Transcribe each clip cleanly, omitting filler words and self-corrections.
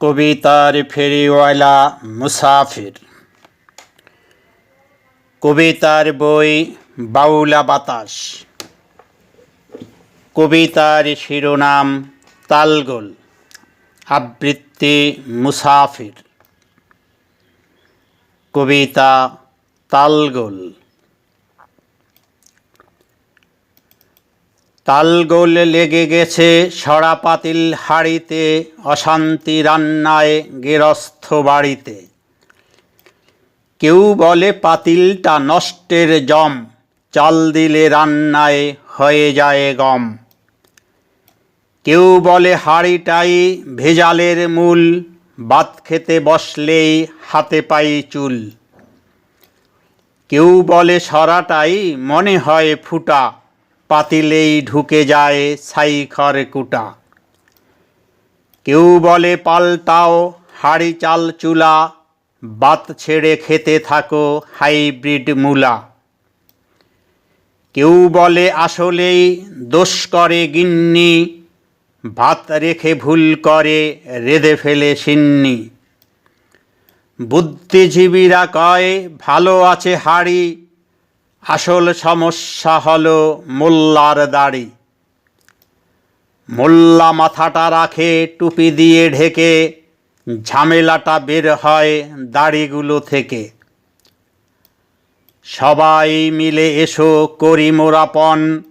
কবিতার ফেরিওয়ালা মুসাফির। কবিতার বই বাউলা বাতাস। কবিতার শিরোনাম তালগোল, আবৃত্তি মুসাফির। কবিতা তালগোল। তালগোল লেগে গেছে সরা পাতিল হাঁড়িতে, অশান্তি রান্নায় গেরস্থ বাড়িতে। কেউ বলে পাতিলটা নষ্টের জম, চাল দিলে রান্নায় হয়ে যায় গম। কেউ বলে হাঁড়িটাই ভেজালের মূল, ভাত খেতে বসলেই হাতে পাই চুল। কেউ বলে সরাটাই মনে হয় ফুটা, পাতিলেই ঢুকে যায় ছাই খড় কুটা। কেউ বলে পাল্টাও হাঁড়ি চাল চুলা, ভাত ছেড়ে খেতে থাকো হাইব্রিড মূলা। কেউ বলে আসলেই দোষ করে গিন্নি, ভাত রেখে ভুল করে রেঁধে ফেলে সিন্নি। বুদ্ধিজীবীরা কয় ভালো আছে হাঁড়ি, আসল সমস্যা হলো মোল্লার দাড়ি। মোল্লা মাথাটা রাখে টুপি দিয়ে ঢেকে, ঝামেলাটা বের হয় দাড়িগুলো থেকে। সবাই মিলে এসো করি মোরাপন,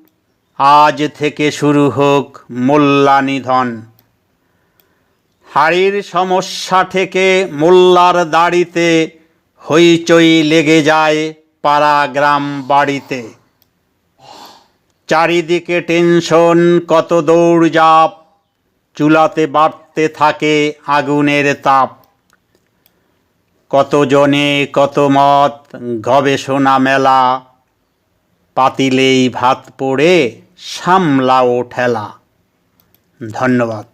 আজ থেকে শুরু হোক মোল্লা নিধন। হাঁড়ির সমস্যা থেকে মোল্লার দাড়িতে, হইচই লেগে যায় পাড়া গ্রাম বাড়িতে। চারিদিকে টেনশন কত দৌড়ঝাঁপ, চুলাতে বাড়তে থাকে আগুনের তাপ। কতজনে কত মত গবেষণা মেলা, পাতিলেই ভাত পড়ে সামলাও ঠেলা। ধন্যবাদ।